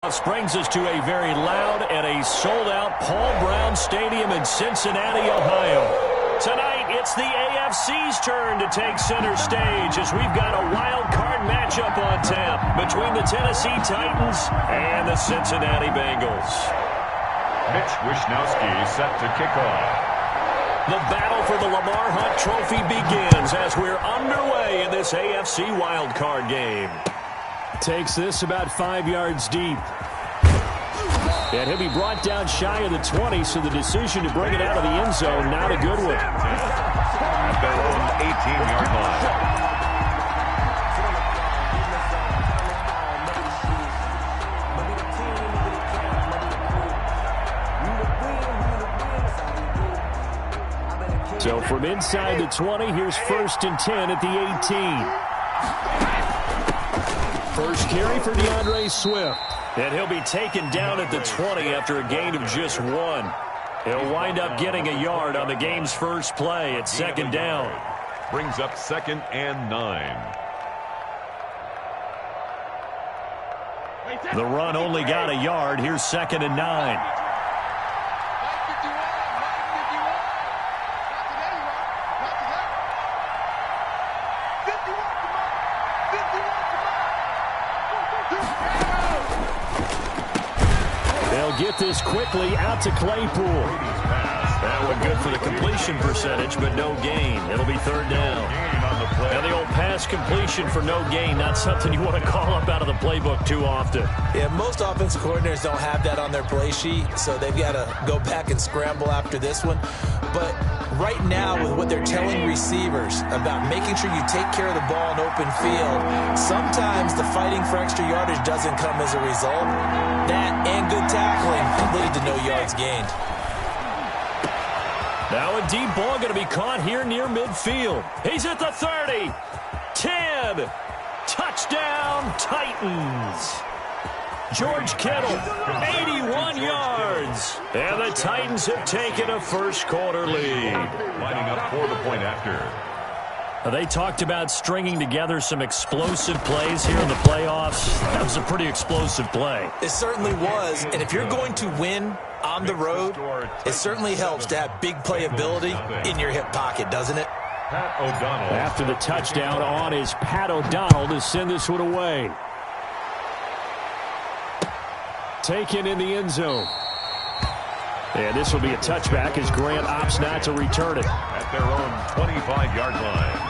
This brings us to a very loud and a sold-out Paul Brown Stadium in Cincinnati, Ohio. Tonight, it's the AFC's turn to take center stage as we've got a wild card matchup on tap between the Tennessee Titans and the Cincinnati Bengals. Mitch Wishnowsky set to kick off. The battle for the Lamar Hunt Trophy begins as we're underway in this AFC wild card game. Takes this about 5 yards deep. And he'll be brought down shy of the 20, so the decision to bring it out of the end zone, not a good one. At their own 18-yard line. So from inside the 20, here's 1st and 10 at the 18. First carry for DeAndre Swift. And he'll be taken down at the 20 after a gain of just 1. He'll wind up getting a yard on the game's first play at 2nd down. Brings up 2nd and 9. The run only got a yard. Here's 2nd and 9. Get this quickly out to Claypool. That one good for the completion percentage, but no gain. It'll be 3rd down. Now the old pass completion for no gain, not something you want to call up out of the playbook too often. Yeah, most offensive coordinators don't have that on their play sheet, so they've got to go back and scramble after this one. But right now, with what they're telling receivers about making sure you take care of the ball in open field, sometimes the fighting for extra yardage doesn't come as a result. That and good tackling lead to no yards gained. Now a deep ball going to be caught here near midfield. He's at the 30. 10. Touchdown, Titans. George Kittle, 81 yards. And the Titans have taken a first-quarter lead. Lining up for the point after. They talked about stringing together some explosive plays here in the playoffs. That was a pretty explosive play. It certainly was. And if you're going to win on the road, it certainly helps to have big playability in your hip pocket, doesn't it? Pat O'Donnell. After the touchdown on is Pat O'Donnell to send this one away. Taken in the end zone. And this will be a touchback as Grant opts not to return it. At their own 25-yard line.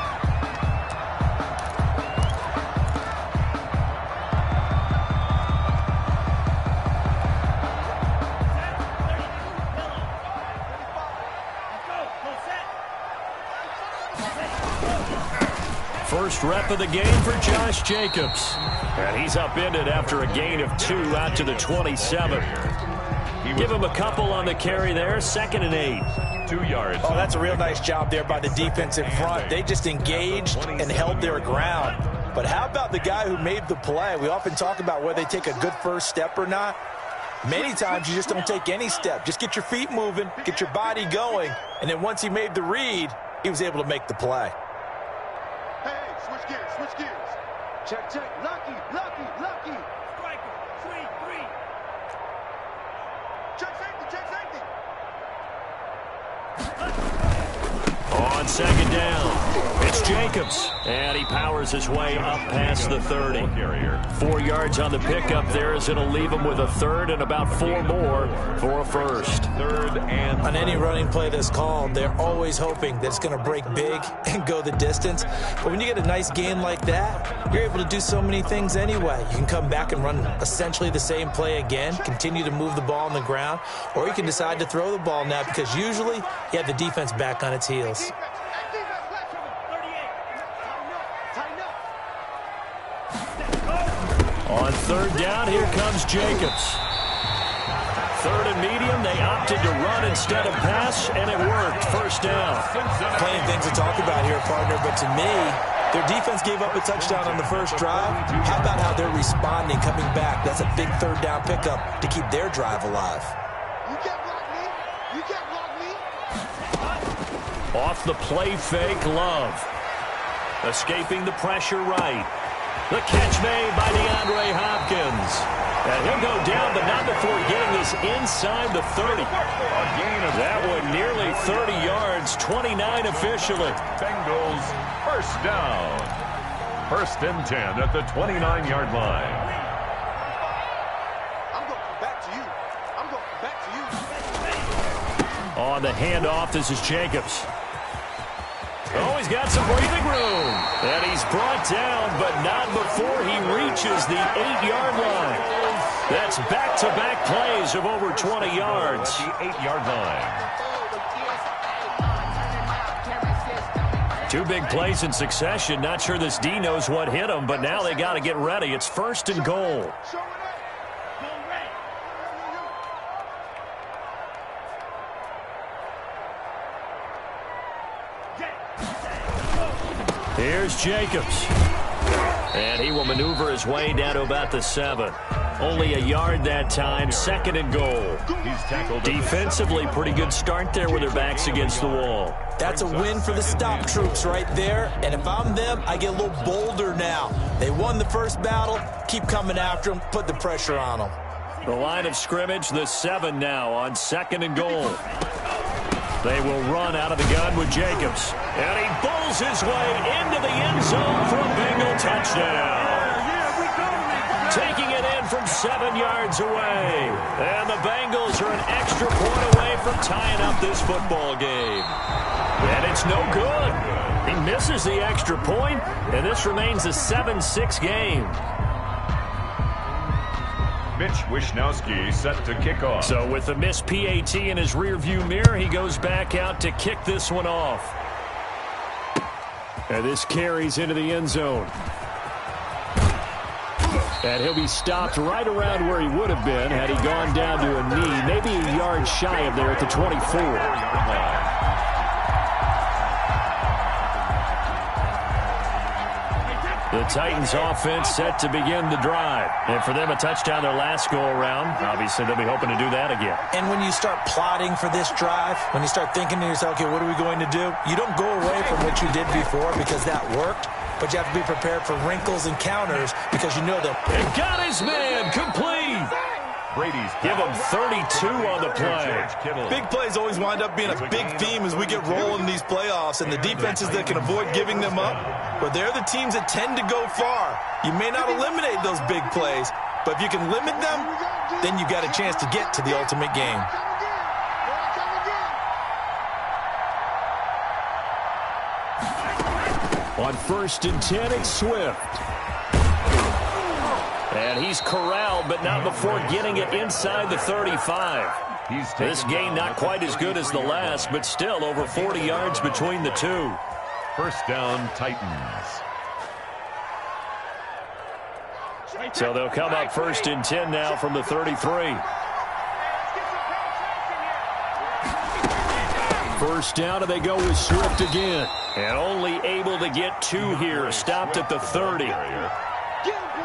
First rep of the game for Josh Jacobs. And he's upended after a gain of 2 out to the 27. Give him a couple on the carry there. 2nd and 8. 2 yards. Oh, that's a real nice job there by the defense in front. They just engaged and held their ground. But how about the guy who made the play? We often talk about whether they take a good first step or not. Many times you just don't take any step. Just get your feet moving, get your body going, and then once he made the read, he was able to make the play. Hey, switch gears, switch gears. Check, check. Lucky, lucky, lucky. Striker, 3-3. Check safety, check safety. On 2nd down, it's Jacobs. And he powers his way up past the 30. 4 yards on the pickup there as it'll leave him with a 3rd and about 4 more for a first. 3rd and on any running play that's called, they're always hoping that it's going to break big and go the distance. But when you get a nice gain like that, you're able to do so many things anyway. You can come back and run essentially the same play again, continue to move the ball on the ground, or you can decide to throw the ball now because usually you have the defense back on its heels. On 3rd down, here comes Jacobs. 3rd and medium, they opted to run instead of pass, and it worked. 1st down. Plenty of things to talk about here, partner, but to me, their defense gave up a touchdown on the first drive. How about how they're responding, coming back? That's a big 3rd down pickup to keep their drive alive. You can't block me. You can't block me. Off the play fake, Love. Escaping the pressure right. The catch made by DeAndre Hopkins. And he'll go down, but not before getting this inside the 30. That one nearly 30 yards, 29 officially. Bengals first down. First and 10 at the 29-yard line. I'm going back to you. I'm going back to you. On the handoff, this is Jacobs. Oh, he's got some breathing room. And he's brought down, but not before he reaches the 8-yard line. That's back-to-back plays of over 20 yards. At the 8-yard line. 2 big plays in succession. Not sure this D knows what hit him, but now they got to get ready. It's first and goal. Here's Jacobs. And he will maneuver his way down to about the 7. Only a yard that time, second and goal. He's tackled. Defensively, pretty good start there with their backs against the wall. That's a win for the stop troops right there. And if I'm them, I get a little bolder now. They won the first battle. Keep coming after them. Put the pressure on them. The line of scrimmage, the 7 now on second and goal. They will run out of the gun with Jacobs. And he bowls his way into the end zone for a Bengal touchdown. Taking it in from 7 yards away. And the Bengals are an extra point away from tying up this football game. And it's no good. He misses the extra point, and this remains a 7-6 game. Mitch Wishnowsky set to kick off. So with the missed PAT in his rearview mirror, he goes back out to kick this one off. And this carries into the end zone. And he'll be stopped right around where he would have been had he gone down to a knee, maybe a yard shy of there at the 24. The Titans offense set to begin the drive. And for them, a touchdown their last go-around. Obviously, they'll be hoping to do that again. And when you start plotting for this drive, when you start thinking to yourself, okay, what are we going to do? You don't go away from what you did before because that worked. But you have to be prepared for wrinkles and counters because you know they'll... And got his man complete. Brady's Give him 32 on the play. Big plays always wind up being a big theme as we get rolling in these playoffs, and the defenses that can avoid giving them up, but they're the teams that tend to go far. You may not eliminate those big plays, but if you can limit them, then you got a chance to get to the ultimate game. On first and 10, it's Swift. And he's corralled, but not before getting it inside the 35. This game not quite as good as the last, but still over 40 yards between the two. First down, Titans. So they'll come up first and 10 now from the 33. First down, and they go with Swift again. And only able to get 2 here, stopped at the 30.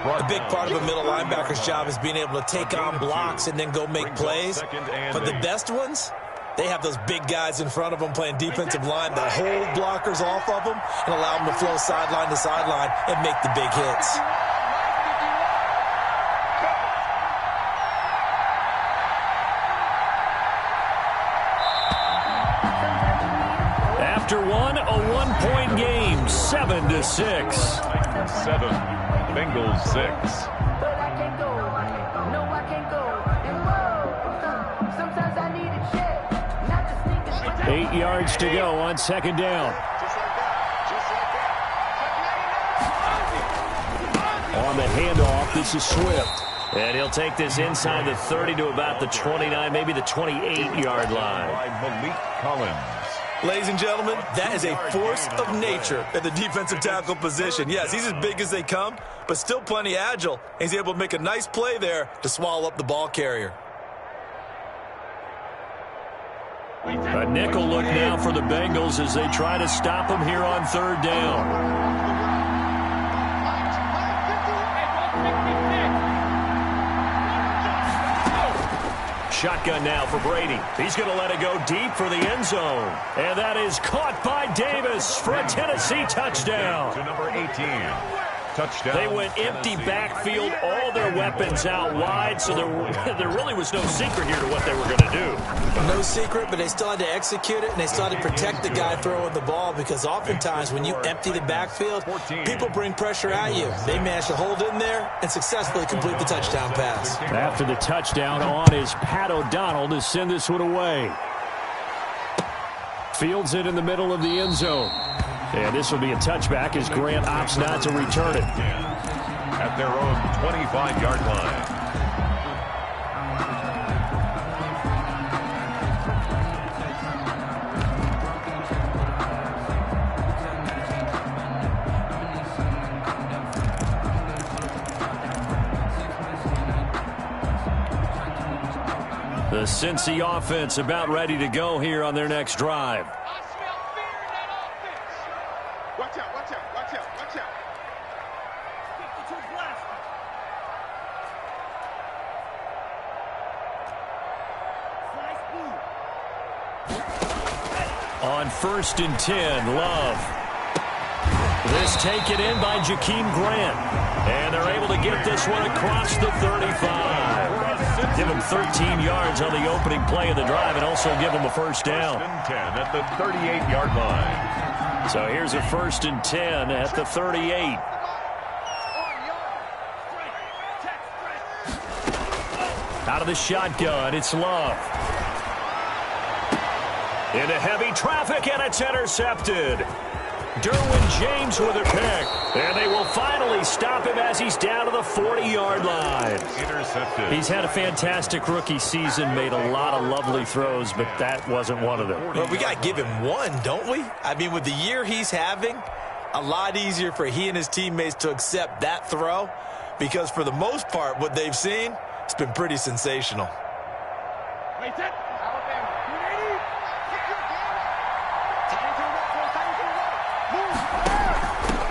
A big part of a middle linebacker's job is being able to take on blocks and then go make plays. But the best ones, they have those big guys in front of them playing defensive line that hold blockers off of them and allow them to flow sideline to sideline and make the big hits. After one, a one-point game, 7-6. 7. Bengals 6. 8 yards to go on second down. On the handoff, this is Swift. And he'll take this inside the 30 to about the 29, maybe the 28-yard line. By Malik Collins. Ladies and gentlemen, that is a force of nature at the defensive tackle position. Yes, he's as big as they come, but still plenty agile. He's able to make a nice play there to swallow up the ball carrier. A nickel look now for the Bengals as they try to stop him here on third down. Shotgun now for Brady. He's going to let it go deep for the end zone. And that is caught by Davis for a Tennessee touchdown. To number 18. Touchdown. They went empty backfield, all their weapons out wide, so there really was no secret here to what they were going to do. No secret, but they still had to execute it, and they still had to protect the guy throwing the ball, because oftentimes when you empty the backfield, people bring pressure at you. They managed to hold in there and successfully complete the touchdown pass. After the touchdown on is Pat O'Donnell to send this one away. Fields it in the middle of the end zone. And this will be a touchback as Grant opts not to return it. At their own 25-yard line. The Cincy offense about ready to go here on their next drive. I smell fear in that offense. Watch out, watch out, watch out, watch out. 52 blast. On 1st and 10, Love. This taken in by Jakeem Grant. And they're able to get this one across the 35. Give him 13 yards on the opening play of the drive and also give him a first down. 1st and 10 at the 38-yard line. So here's a 1st and 10 at the 38. Out of the shotgun, it's Love. Into heavy traffic, and it's intercepted. Derwin James with a pick. And they will finally stop him as he's down to the 40-yard line. Intercepted. He's had a fantastic rookie season, made a lot of lovely throws, but that wasn't one of them. Well, we got to give him one, don't we? I mean, with the year he's having, a lot easier for he and his teammates to accept that throw, because for the most part, what they've seen, it's been pretty sensational. Wait, that. Alabama. You ready?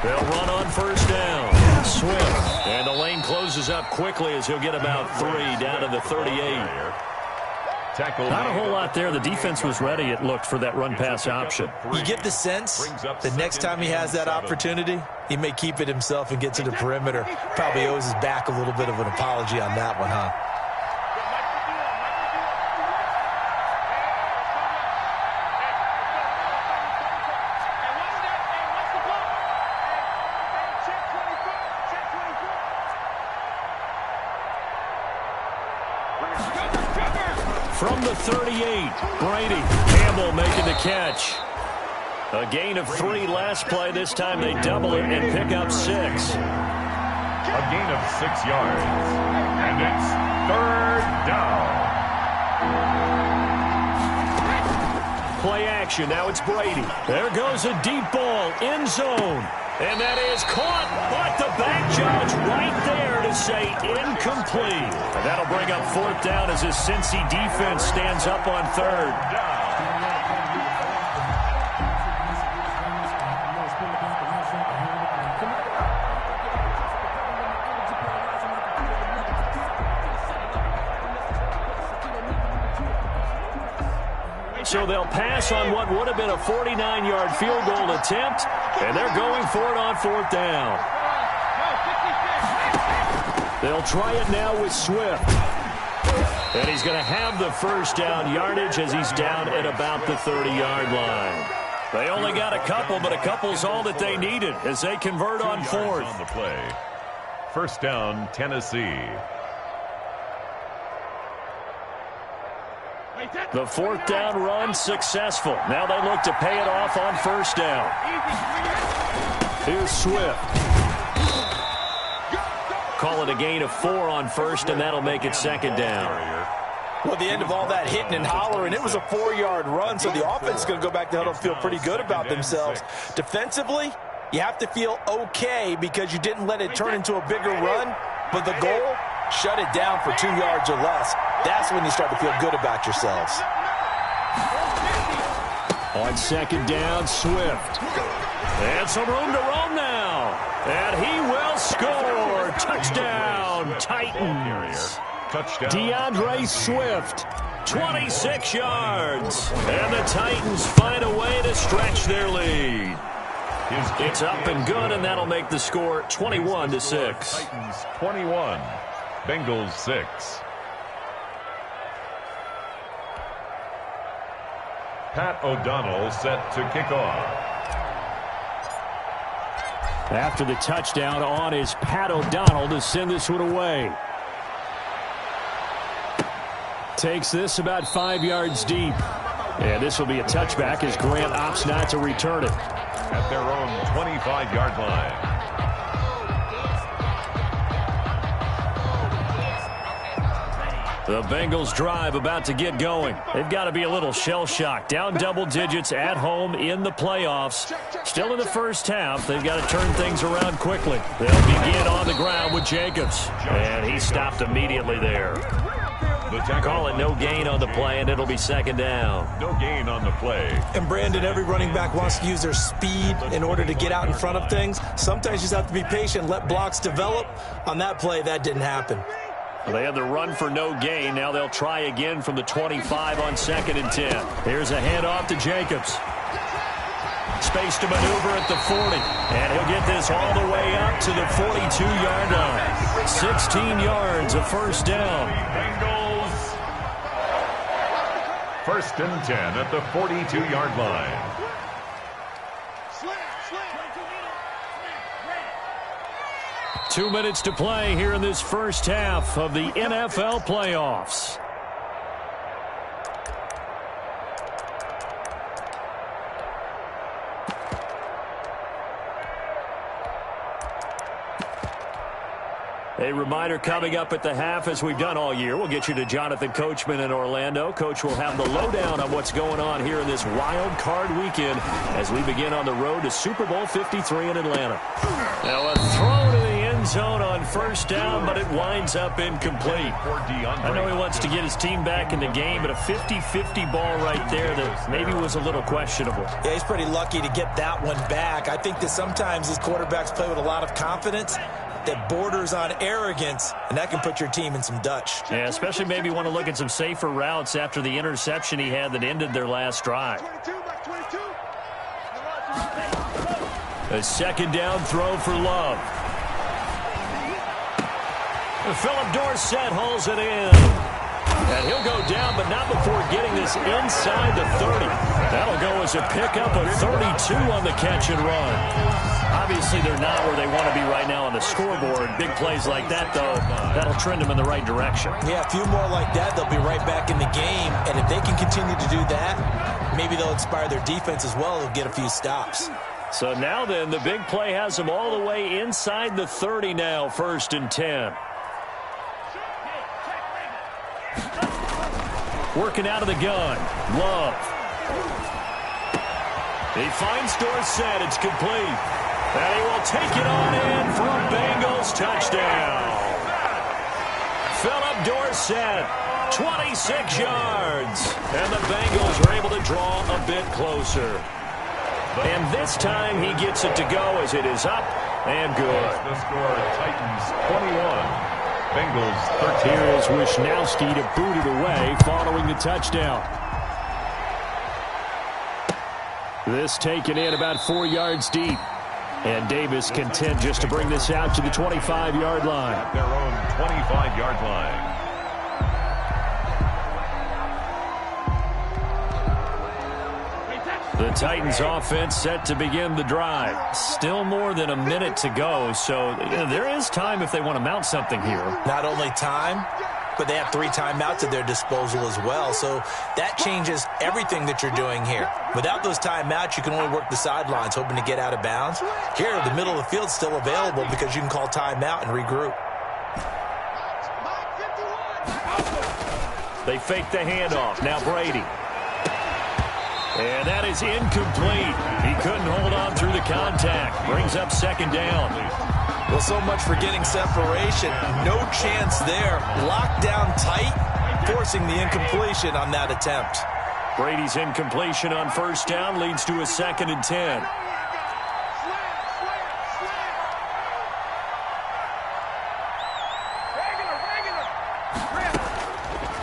They'll run on first down. Swift. And the lane closes up quickly as he'll get about 3 down to the 38. Tackle. Not a whole lot there. The defense was ready, it looked, for that run-pass option. You get the sense the next time he has that opportunity, he may keep it himself and get to the perimeter. Probably owes his back a little bit of an apology on that one, huh? From the 38, Brady. Campbell making the catch. A gain of 3 last play. This time they double it and pick up 6. A gain of 6 yards. And it's 3rd down. Play action. Now it's Brady. There goes a deep ball. End zone. And that is caught, but the back judge right there to say incomplete. And that'll bring up 4th down as his Cincy defense stands up on 3rd. So they'll pass on what would have been a 49-yard field goal attempt, and they're going for it on 4th down. They'll try it now with Swift. And he's going to have the first down yardage as he's down at about the 30-yard line. They only got a couple, but a couple's all that they needed as they convert on 4th. On the play. 1st down, Tennessee. The 4th down run successful. Now they look to pay it off on 1st down. Here's Swift. Call it a gain of 4 on 1st, and that'll make it 2nd down. Well, the end of all that hitting and hollering, it was a 4-yard run, so the offense is going to go back to huddle and feel pretty good about themselves. Defensively, you have to feel okay because you didn't let it turn into a bigger run, but the goal, shut it down for 2 yards or less. That's when you start to feel good about yourselves. On 2nd down, Swift. And some room to roam now. And he will score. Touchdown, Titans. Touchdown. DeAndre Swift, 26 yards. And the Titans find a way to stretch their lead. It's up and good, and that'll make the score 21-6. Titans 21, Bengals 6. Pat O'Donnell set to kick off. After the touchdown, on is Pat O'Donnell to send this one away. Takes this about 5 yards deep. And this will be a touchback as Grant opts not to return it. At their own 25-yard line. The Bengals drive about to get going. They've got to be a little shell-shocked. Down double digits at home in the playoffs. Still in the first half. They've got to turn things around quickly. They'll begin on the ground with Jacobs. And he stopped immediately there. Call it no gain on the play, and it'll be second down. No gain on the play. And Brandon, every running back wants to use their speed in order to get out in front of things. Sometimes you just have to be patient, let blocks develop. On that play, that didn't happen. They had the run for no gain. Now they'll try again from the 25 on 2nd and 10. Here's a handoff to Jacobs. Space to maneuver at the 40. And he'll get this all the way up to the 42-yard line. 16 yards, a first down. Bengals. First and 10 at the 42-yard line. 2 minutes to play here in this first half of the NFL playoffs. A reminder coming up at the half, as we've done all year. We'll get you to Jonathan Coachman in Orlando. Coach will have the lowdown on what's going on here in this wild card weekend as we begin on the road to Super Bowl 53 in Atlanta. Now a throw to the end zone on first down, but it winds up incomplete. I know he wants to get his team back in the game, but a 50-50 ball right there that maybe was a little questionable. Yeah, he's pretty lucky to get that one back. I think that sometimes these quarterbacks play with a lot of confidence that borders on arrogance, and that can put your team in some Dutch. Yeah, especially maybe want to look at some safer routes after the interception he had that ended their last drive. A second down throw for Love. Philip Dorsett hauls it in. And he'll go down, but not before getting this inside the 30. That'll go as a pickup of 32 on the catch and run. Obviously, they're not where they want to be right now on the scoreboard. Big plays like that, though, that'll trend them in the right direction. Yeah, a few more like that, they'll be right back in the game. And if they can continue to do that, maybe they'll inspire their defense as well. They'll get a few stops. So now then, the big play has them all the way inside the 30 now, 1st and 10. Working out of the gun. Love. He finds Dorsett. It's complete. And he will take it on in for a Bengals touchdown. Philip Dorsett, 26 yards. And the Bengals are able to draw a bit closer. And this time he gets it to go as it is up and good. The score, Titans 21, Bengals 13. Here is Wisnowski to boot it away following the touchdown. This taken in about 4 yards deep. And Davis content just to bring this out to the 25-yard line. At their own 25-yard line. The Titans offense set to begin the drive. Still more than a minute to go, so there is time if they want to mount something here. Not only time, but they have 3 timeouts at their disposal as well. So that changes everything that you're doing here. Without those timeouts, you can only work the sidelines, hoping to get out of bounds. Here, the middle of the field's still available because you can call timeout and regroup. They fake the handoff. Now Brady. And that is incomplete. He couldn't hold on through the contact. Brings up second down. Well, so much for getting separation. No chance there. Locked down tight, forcing the incompletion on that attempt. Brady's incompletion on first down leads to a 2nd and 10.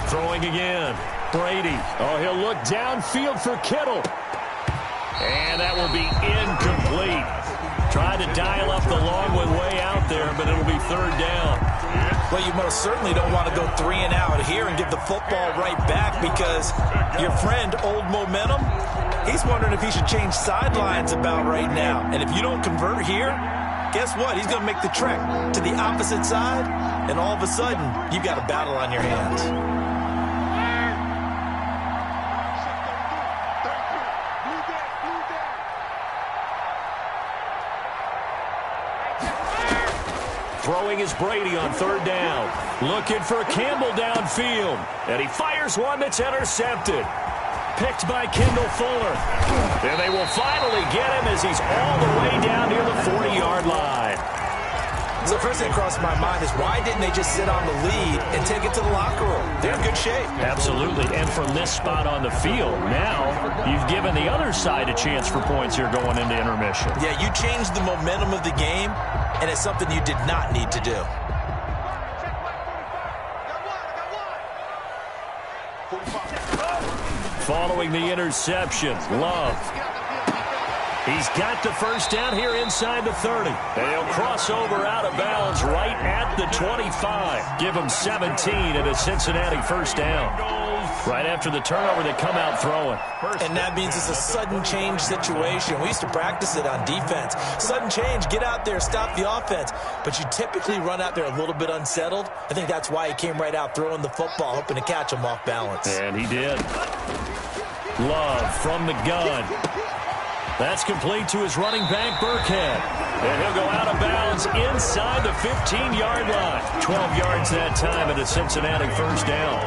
Throwing again. Brady. Oh, he'll look downfield for Kittle. And that will be incomplete. Tried to dial up the long one way out there, but it'll be third down. Well, you most certainly don't want to go 3 and out here and give the football right back, because your friend, Old Momentum, he's wondering if he should change sidelines about right now. And if you don't convert here, guess what? He's going to make the trek to the opposite side, and all of a sudden, you've got a battle on your hands. Throwing is Brady on third down. Looking for Campbell downfield. And he fires one that's intercepted. Picked by Kendall Fuller. And they will finally get him as he's all the way down near the 40-yard line. So first thing that crossed my mind is, why didn't they just sit on the lead and take it to the locker room? They're in good shape. Absolutely. And from this spot on the field, now you've given the other side a chance for points here going into intermission. Yeah, you changed the momentum of the game, and it's something you did not need to do. Following the interception, Love. He's got the first down here inside the 30. They'll cross over out of bounds right at the 25. Give him 17 at a Cincinnati first down. Right after the turnover, they come out throwing. And that means it's a sudden change situation. We used to practice it on defense. Sudden change, get out there, stop the offense. But you typically run out there a little bit unsettled. I think that's why he came right out throwing the football, hoping to catch him off balance. And he did. Love from the gun. That's complete to his running back, Burkhead. And he'll go out of bounds inside the 15-yard line. 12 yards that time at a Cincinnati first down.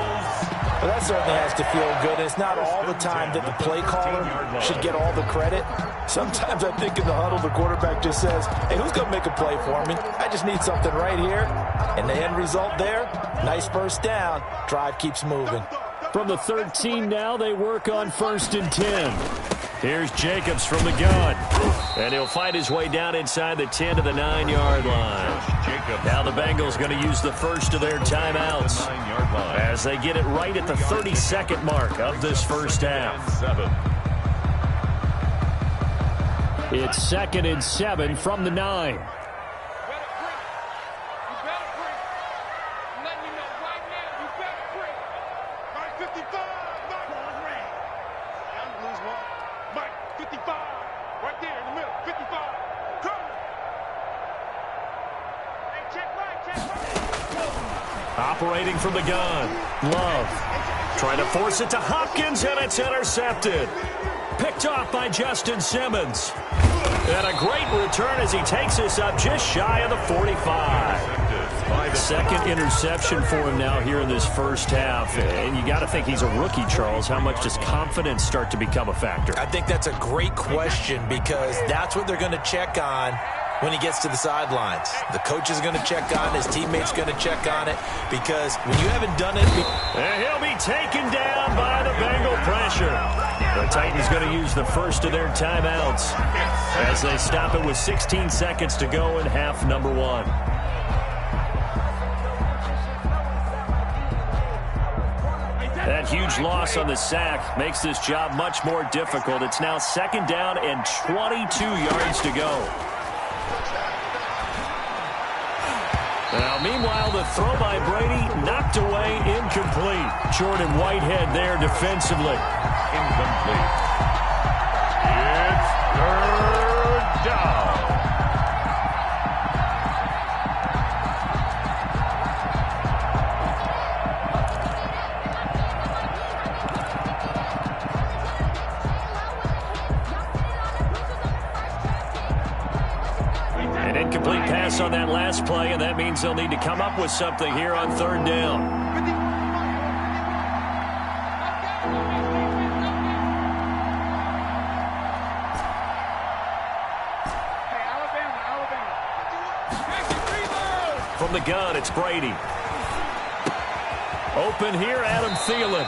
Well, that certainly has to feel good. It's not all the time that the play caller should get all the credit. Sometimes I think in the huddle, the quarterback just says, hey, who's going to make a play for me? I just need something right here. And the end result there, nice first down. Drive keeps moving. From the 13 now, they work on 1st and 10. Here's Jacobs from the gun. And he'll fight his way down inside the 10 to the 9-yard line. Now the Bengals going to use the first of their timeouts as they get it right at the 32nd mark of this first half. It's 2nd and 7 from the 9. Operating from the gun, Love trying to force it to Hopkins, and it's intercepted. Picked off by Justin Simmons. And a great return as he takes us up just shy of the 45. Second interception for him now here in this first half. And you got to think he's a rookie, Charles. How much does confidence start to become a factor? I think that's a great question, because that's what they're going to check on when he gets to the sidelines. The coach is going to check on, his teammates going to check on it, because when you haven't done it... And he'll be taken down by the Bengal pressure. The Titans going to use the first of their timeouts as they stop it with 16 seconds to go in half number 1. That huge loss on the sack makes this job much more difficult. It's now 2nd down and 22 yards to go. Now, meanwhile, the throw by Brady knocked away, incomplete. Jordan Whitehead there defensively. Incomplete. It's 3rd down. An incomplete pass on that last play, and that means they'll need to come up with something here on 3rd down. From the gun, it's Brady. Open here, Adam Thielen.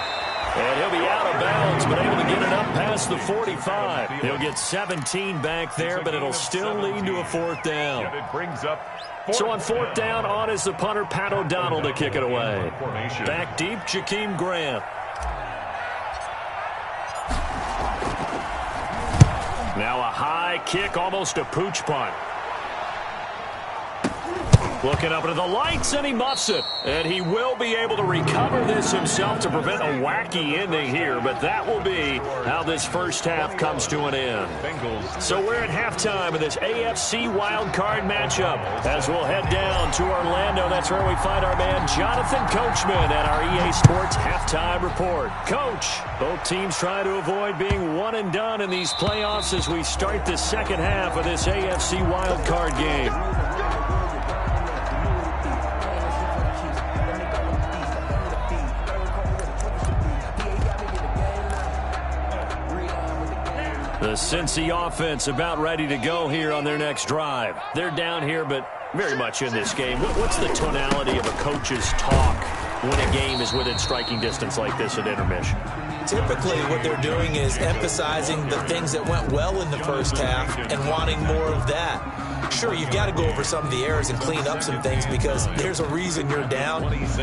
And he'll be out of bounds, but able to get it up past the 45. He'll get 17 back there, but it'll still lead to a 4th down. So on 4th down, on is the punter, Pat O'Donnell, to kick it away. Back deep, Jakeem Grant. Now a high kick, almost a pooch punt. Looking up into the lights, and he muffs it. And he will be able to recover this himself to prevent a wacky ending here, but that will be how this first half comes to an end. So we're at halftime of this AFC wildcard matchup as we'll head down to Orlando. That's where we find our man Jonathan Coachman at our EA Sports Halftime Report. Coach, both teams trying to avoid being one and done in these playoffs as we start the second half of this AFC wildcard game. The Cincy offense about ready to go here on their next drive. They're down here, but very much in this game. What's the tonality of a coach's talk when a game is within striking distance like this at intermission? Typically, what they're doing is emphasizing the things that went well in the first half and wanting more of that. Sure, you've got to go over some of the errors and clean up some things because there's a reason you're down.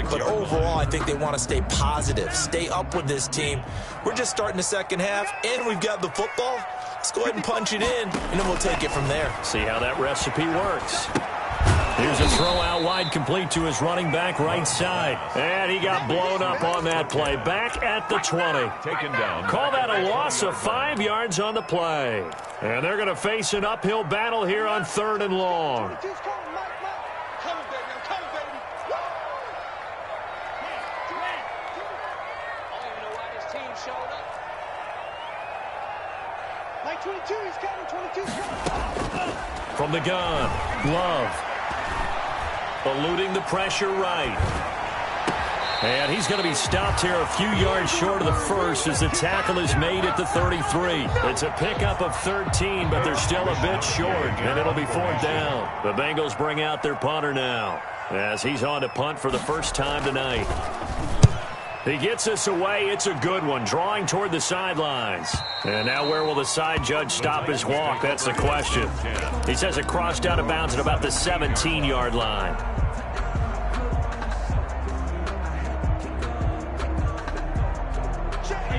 But overall, I think they want to stay positive, stay up with this team. We're just starting the second half, and we've got the football. Let's go ahead and punch it in, and then we'll take it from there. See how that recipe works. Here's a throw out wide, complete to his running back right side. And he got blown up on that play. Back at the 20. Taken down. Call that a loss of 5 yards on the play. And they're going to face an uphill battle here on 3rd and long. From the gun, Love. Eluding the pressure right. And he's going to be stopped here a few yards short of the first as the tackle is made at the 33. It's a pickup of 13, but they're still a bit short, and it'll be 4th down. The Bengals bring out their punter now as he's on to punt for the first time tonight. He gets us away. It's a good one, drawing toward the sidelines. And now where will the side judge stop his walk? That's the question. He says it crossed out of bounds at about the 17-yard line.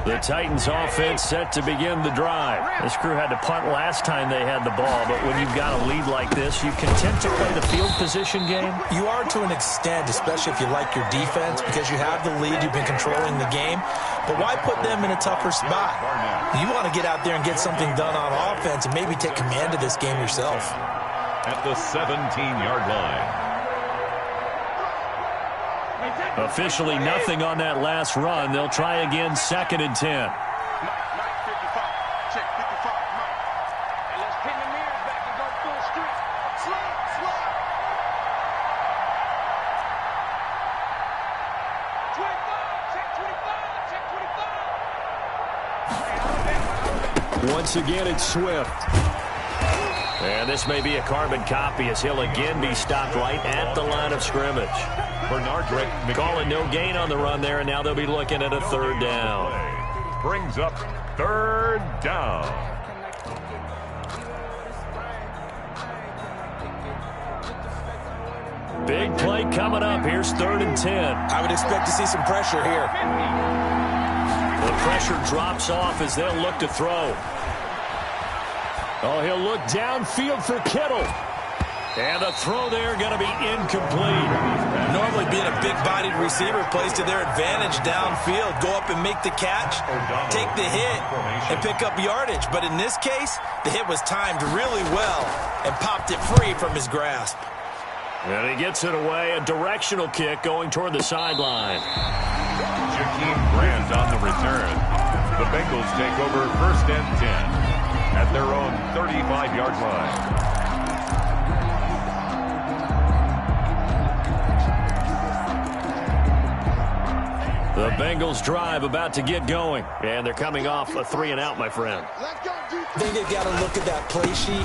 The Titans offense set to begin the drive. This crew had to punt last time they had the ball, but when you've got a lead like this, you content to play the field position game? You are to an extent, especially if you like your defense, because you have the lead, you've been controlling the game. But why put them in a tougher spot? You want to get out there and get something done on offense and maybe take command of this game yourself. At the 17-yard line. Officially nothing on that last run. They'll try again, 2nd and 10. Check 55. Come on. And let's pin the mirrors back and go full street. Slide. 25. Check 25. Once again, it's Swift. And this may be a carbon copy as he'll again be stopped right at the line of scrimmage. Bernard Drake calling no gain on the run there, and now they'll be looking at a 3rd down. Brings up 3rd down. Big play coming up. Here's 3rd and 10. I would expect to see some pressure here. The pressure drops off as they'll look to throw. Oh, he'll look downfield for Kittle. And the throw there going to be incomplete. Normally being a big-bodied receiver plays to their advantage downfield. Go up and make the catch, take the hit, and pick up yardage. But in this case, the hit was timed really well and popped it free from his grasp. And he gets it away. A directional kick going toward the sideline. Jakeem Grant on the return. The Bengals take over 1st and 10 at their own 35-yard line. The Bengals drive about to get going. And they're coming off a 3-and-out, my friend. I think they've got to look at that play sheet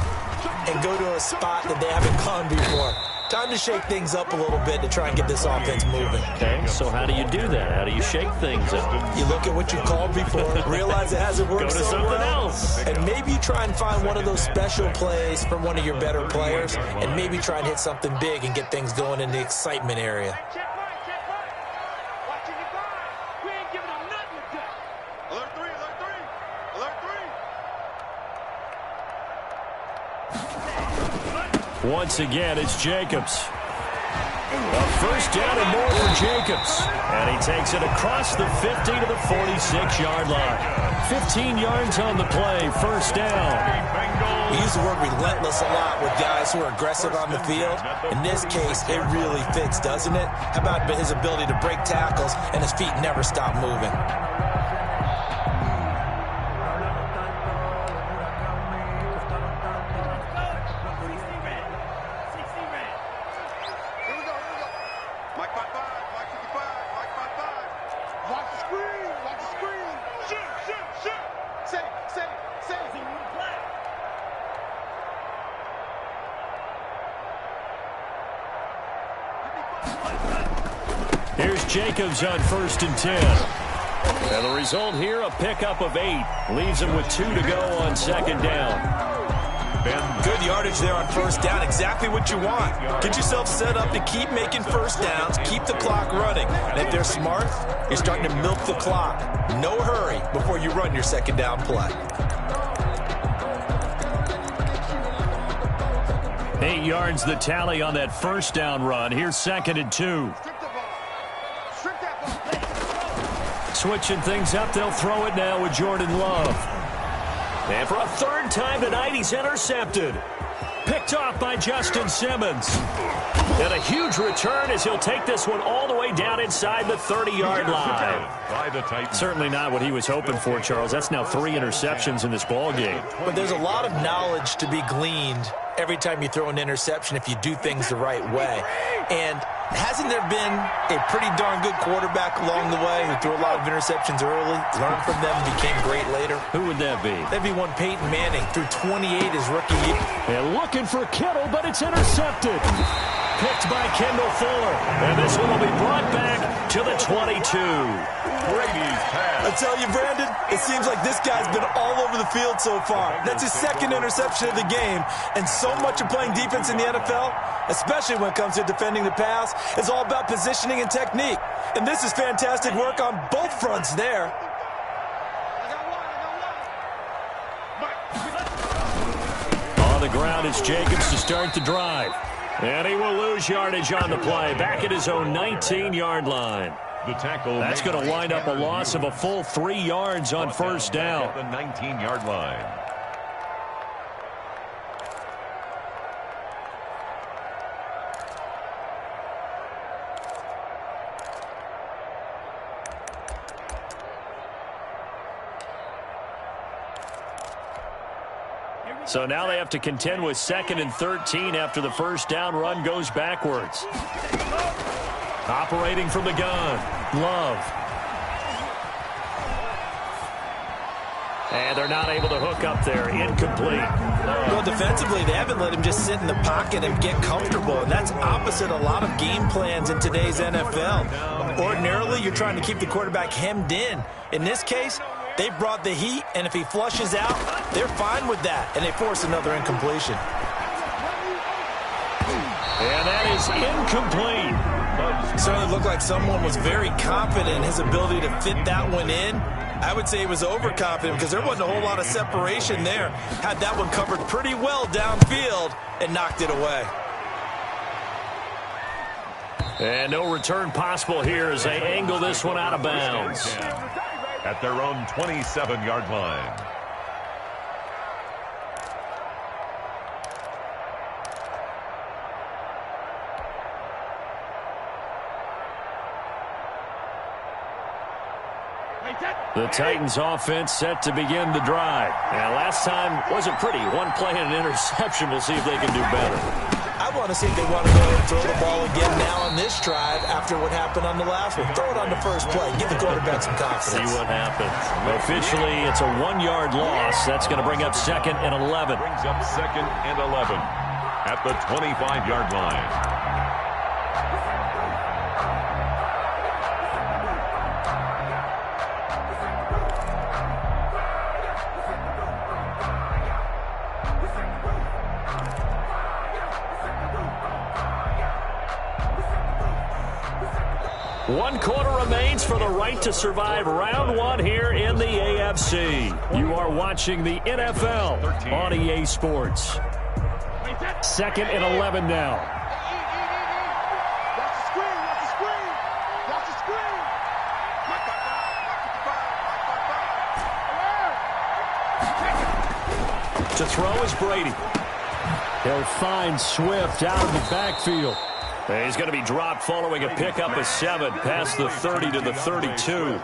and go to a spot that they haven't gone before. Time to shake things up a little bit to try and get this offense moving. Okay, so how do you do that? How do you shake things up? You look at what you called before, realize it hasn't worked Go to so something well, else. and maybe you try and find one of those special plays from one of your better players, and maybe try and hit something big and get things going in the excitement area. Watching your guard. We ain't giving them nothing with that. Alert 3. Once again, it's Jacobs. A first down and more for Jacobs. And he takes it across the 50 to the 46-yard line. 15 yards on the play, first down. We use the word relentless a lot with guys who are aggressive on the field. In this case, it really fits, doesn't it? How about his ability to break tackles and his feet never stop moving? Here's Jacobs on 1st and 10. And the result here, a pickup of 8. Leaves him with 2 to go on 2nd down. Good yardage there on 1st down. Exactly what you want. Get yourself set up to keep making 1st downs. Keep the clock running. And if they're smart, you're starting to milk the clock. No hurry before you run your 2nd down play. 8 yards the tally on that 1st down run. Here's 2nd and 2. Switching things up, they'll throw it now with Jordan Love. And for a 3rd time tonight, he's intercepted. Picked off by Justin Simmons. And a huge return as he'll take this one all the way down inside the 30-yard line. Certainly not what he was hoping for, Charles. That's now 3 interceptions in this ball game. But there's a lot of knowledge to be gleaned every time you throw an interception if you do things the right way. And hasn't there been a pretty darn good quarterback along the way who threw a lot of interceptions early, learned from them, and became great later? Who would that be? That'd be one Peyton Manning, threw 28 his rookie year. And looking for Kittle, but it's intercepted. Picked by Kendall Fuller. And this one will be brought back to the 22. Brady's pass. I tell you, Brandon, it seems like this guy's been all over the field so far. That's his 2nd interception of the game. And so much of playing defense in the NFL, especially when it comes to defending the pass, is all about positioning and technique. And this is fantastic work on both fronts there. On the ground, it's Jacobs to start the drive. And he will lose yardage on the play, back at his own 19-yard line. The tackle. That's going to wind up a loss of a full 3 yards on 1st down. At the 19-yard line. So now they have to contend with 2nd and 13 after the 1st down run goes backwards. Operating from the gun, Love. And they're not able to hook up there. Incomplete. Well, defensively, they haven't let him just sit in the pocket and get comfortable, and that's opposite a lot of game plans in today's NFL. Ordinarily, you're trying to keep the quarterback hemmed in. In this case, they brought the heat, and if he flushes out, they're fine with that, and they force another incompletion. And that is incomplete. It certainly looked like someone was very confident in his ability to fit that one in. I would say he was overconfident because there wasn't a whole lot of separation there. Had that one covered pretty well downfield and knocked it away. And no return possible here as they angle this one out of bounds. At their own 27-yard line. The Titans offense set to begin the drive. And last time wasn't pretty. One play and an interception. We'll see if they can do better. I want to see if they want to go ahead and throw the ball again now on this drive after what happened on the last one. Throw it on the first play. Give the quarterback some confidence. See what happens. Officially, it's a 1-yard loss. That's going to bring up 2nd and 11. Brings up 2nd and 11 at the 25-yard line. One quarter remains for the right to survive round 1 here in the AFC. You are watching the NFL on EA Sports. 2nd and 11 now. Watch the screen, watch the screen. Watch the screen. To throw is Brady. He'll find Swift out of the backfield. And he's going to be dropped following a pickup of 7 past the 30 to the 32.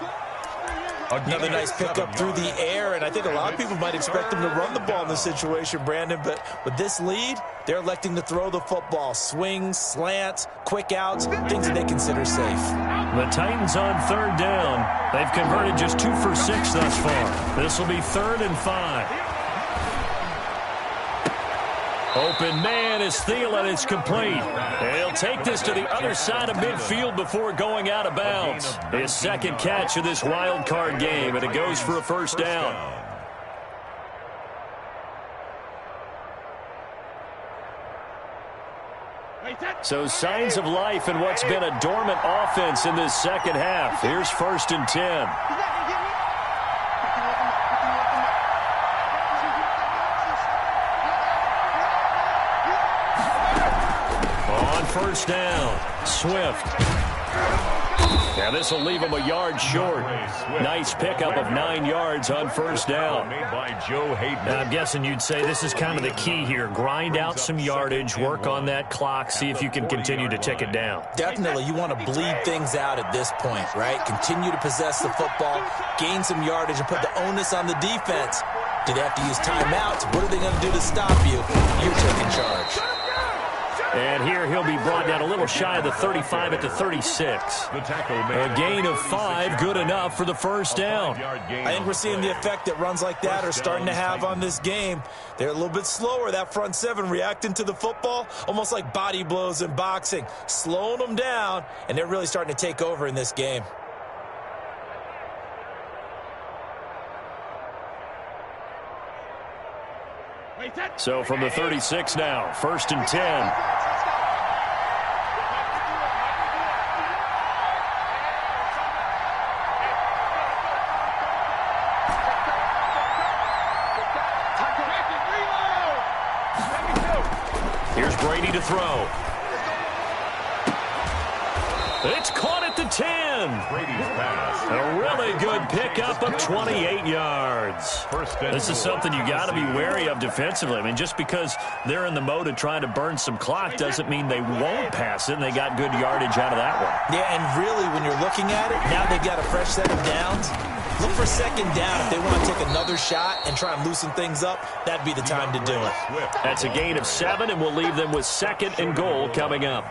Another nice pickup through the air, and I think a lot of people might expect them to run the ball in this situation, Brandon, but with this lead, they're electing to throw the football. Swings, slants, quick outs, things that they consider safe. The Titans on 3rd down. They've converted just 2 for 6 thus far. This will be 3rd and 5. Open man is Thielen. It's complete. He'll take this to the other side of midfield before going out of bounds. His 2nd catch of this wild card game, and it goes for a 1st down. So signs of life in what's been a dormant offense in this 2nd half. Here's 1st and 10. First down, Swift. Now this will leave him a yard short. Nice pickup of 9 yards on 1st down. Now, I'm guessing you'd say this is kind of the key here. Grind out some yardage, work on that clock, see if you can continue to tick it down. Definitely, you want to bleed things out at this point, right? Continue to possess the football, gain some yardage, and put the onus on the defense. Do they have to use timeouts? What are they going to do to stop you? You're taking charge. And here he'll be brought down a little shy of the 35 at the 36. A gain of 5, good enough for the 1st down. I think we're seeing the effect that runs like that are starting to have on this game. They're a little bit slower, that front 7, reacting to the football, almost like body blows in boxing, slowing them down, and they're really starting to take over in this game. So from the 36 now, 1st and 10. Here's Brady to throw. It's caught at the 10. A really good pickup of 28 yards. This is something you got to be wary of defensively. I mean, just because they're in the mode of trying to burn some clock doesn't mean they won't pass it, and they got good yardage out of that one. Yeah, and really, when you're looking at it, now they've got a fresh set of downs. Look for 2nd down. If they want to take another shot and try and loosen things up, that'd be the time to do it. That's a gain of 7, and we'll leave them with 2nd and goal coming up.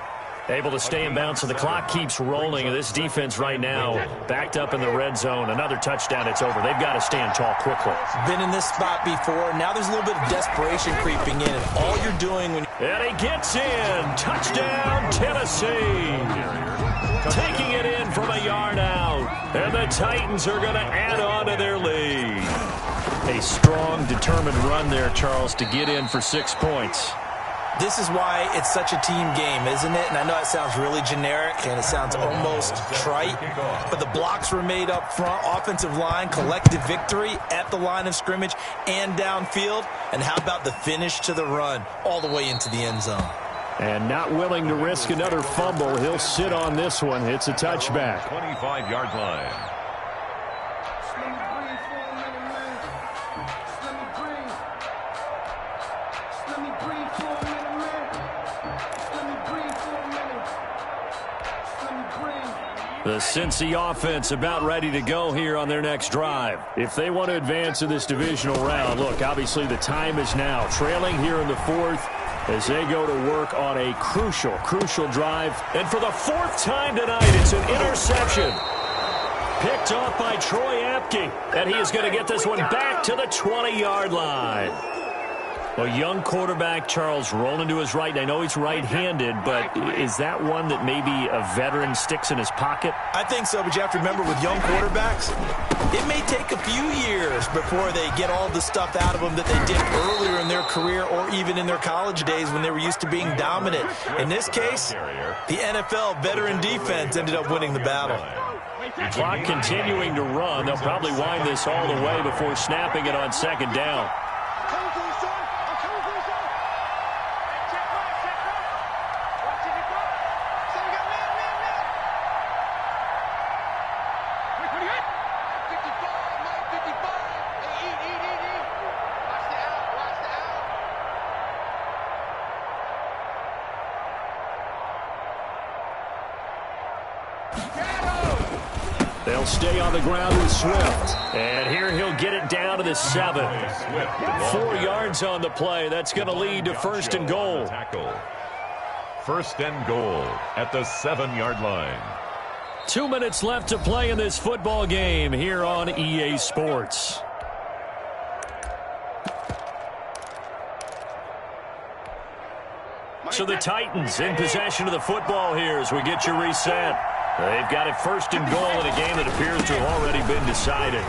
Able to stay in bounds, so the clock keeps rolling. And this defense right now backed up in the red zone. Another touchdown, it's over. They've got to stand tall quickly. Been in this spot before. Now there's a little bit of desperation creeping in. And all you're doing when... And he gets in. Touchdown, Tennessee. Taking it in from a yard out. And the Titans are going to add on to their lead. A strong, determined run there, Charles, to get in for 6 points. This is why it's such a team game, isn't it? And I know it sounds really generic and it sounds almost trite, but the blocks were made up front, offensive line, collective victory at the line of scrimmage and downfield. And how about the finish to the run all the way into the end zone? And not willing to risk another fumble, he'll sit on this one. It's a touchback. 25-yard line. The Cincy offense about ready to go here on their next drive. If they want to advance in this divisional round, look, obviously the time is now. Trailing here in the 4th as they go to work on a crucial drive. And for the 4th time tonight, it's an interception. Picked off by Troy Apke. And he is going to get this one back to the 20-yard line. A young quarterback, Charles, rolling to his right. And I know he's right-handed, but is that one that maybe a veteran sticks in his pocket? I think so, but you have to remember with young quarterbacks, it may take a few years before they get all the stuff out of them that they did earlier in their career or even in their college days when they were used to being dominant. In this case, the NFL veteran defense ended up winning the battle. Clock continuing to run. They'll probably wind this all the way before snapping it on 2nd down. They'll stay on the ground with Swift. And here he'll get it down to the 7. 4 yards on the play. That's going to lead to first and goal. First and goal at the 7-yard line. 2 minutes left to play in this football game here on EA Sports. So the Titans in possession of the football here as we get you reset. They've got it first and goal in a game that appears to have already been decided.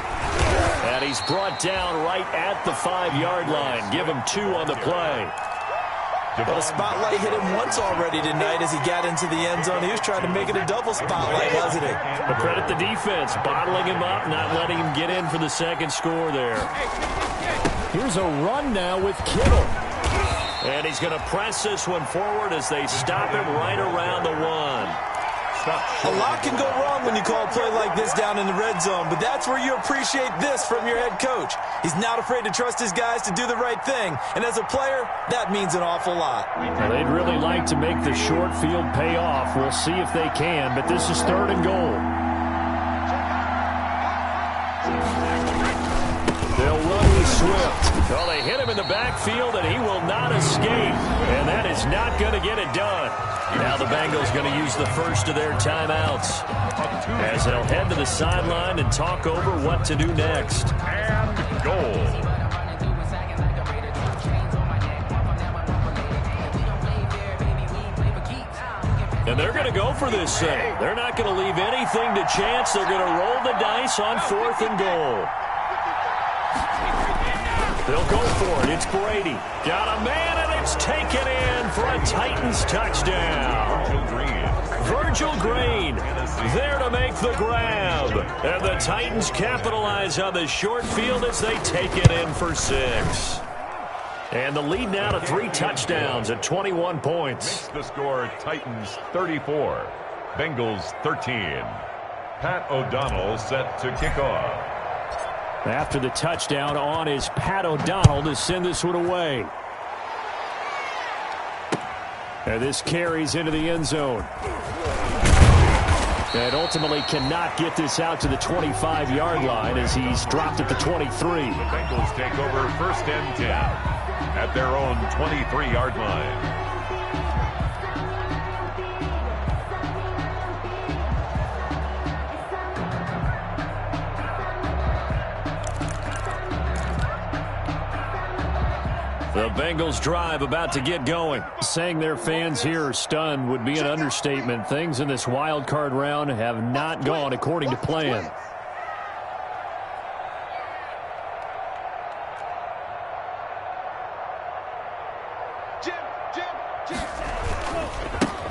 And he's brought down right at the 5-yard line. Give him 2 on the play. Well, the spotlight hit him once already tonight as he got into the end zone. He was trying to make it a double spotlight, wasn't he? But credit the defense, bottling him up, not letting him get in for the second score there. Here's a run now with Kittle. And he's going to press this one forward as they stop him right around the 1. A lot can go wrong when you call a play like this down in the red zone, but that's where you appreciate this from your head coach. He's not afraid to trust his guys to do the right thing, and as a player, that means an awful lot. Well, they'd really like to make the short field pay off. We'll see if they can, but this is 3rd and goal. They'll run with Swift. Well, they hit him in the backfield, and he will not escape, and that is not going to get it done. Now the Bengals going to use the first of their timeouts as they'll head to the sideline and talk over what to do next. And goal. And they're going to go for this thing. They're not going to leave anything to chance. They're going to roll the dice on 4th and goal. They'll go for it. It's Brady. Got a man, and it's taken in for a Titans touchdown. Virgil Green there to make the grab. And the Titans capitalize on the short field as they take it in for 6. And the lead now to 3 touchdowns at 21 points. The score, Titans 34, Bengals 13. Pat O'Donnell set to kick off. After the touchdown on is Pat O'Donnell to send this one away. And this carries into the end zone. And ultimately cannot get this out to the 25-yard line as he's dropped at the 23. The Bengals take over first and 10 at their own 23-yard line. The Bengals drive about to get going. Saying their fans here are stunned would be an understatement. Things in this wild card round have not gone according to plan.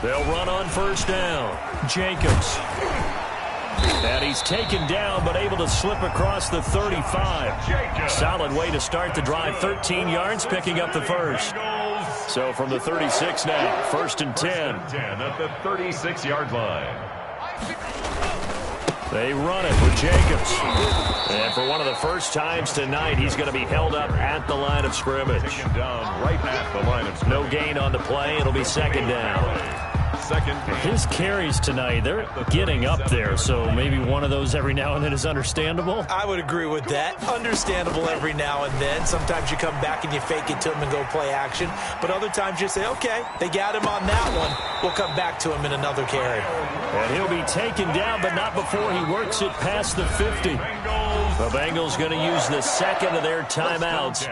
They'll run on first down. Jacobs. And he's taken down, but able to slip across the 35. Solid way to start the drive. 13 yards, picking up the first. So from the 36 now, first and 10. At the 36-yard line. They run it with Jacobs. And for one of the first times tonight, he's going to be held up at the line of scrimmage. Taken down right at the line of scrimmage. No gain on the play. It'll be second down. His carries tonight, they're getting up there, so maybe one of those every now and then is understandable. I would agree with that. Understandable every now and then. Sometimes you come back and you fake it to him and go play action. But other times you say, okay, they got him on that one. We'll come back to him in another carry. And he'll be taken down, but not before he works it past the 50. The Bengals going to use the second of their timeouts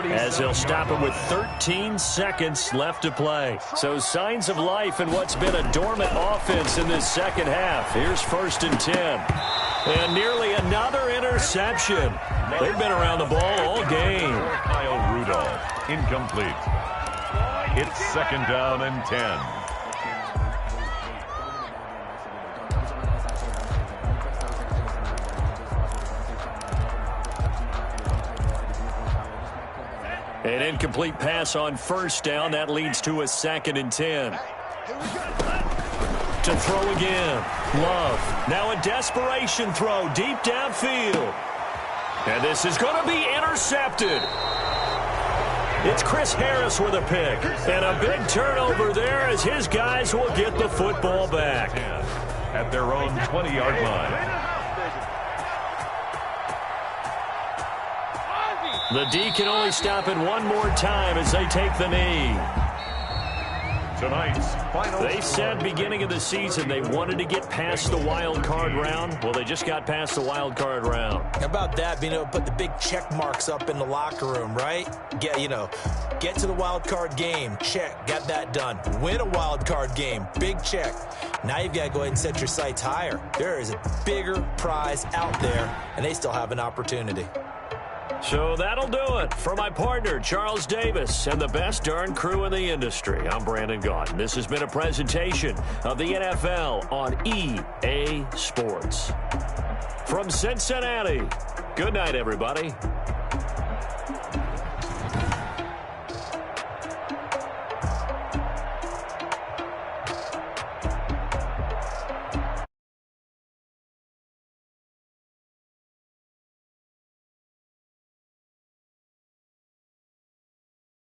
as they'll him with 13 seconds left to play. So signs of life in what's been a dormant offense in this second half. Here's first and 10. And nearly another interception. They've been around the ball all game. Kyle Rudolph, incomplete. It's second down and 10. An incomplete pass on first down. That leads to a second and 10. To throw again. Love. Now a desperation throw deep downfield. And this is going to be intercepted. It's Chris Harris with a pick. And a big turnover there as his guys will get the football back. At their own 20-yard line. The D can only stop it one more time as they take the knee. Tonight's final. They said beginning of the season they wanted to get past the wild card round. Well, they just got past the wild card round. How about that, being able to put the big check marks up in the locker room, right? Get to the wild card game. Check. Got that done. Win a wild card game. Big check. Now you've got to go ahead and set your sights higher. There is a bigger prize out there, and they still have an opportunity. So that'll do it for my partner, Charles Davis, and the best darn crew in the industry. I'm Brandon Gaudin. This has been a presentation of the NFL on EA Sports. From Cincinnati, good night, everybody.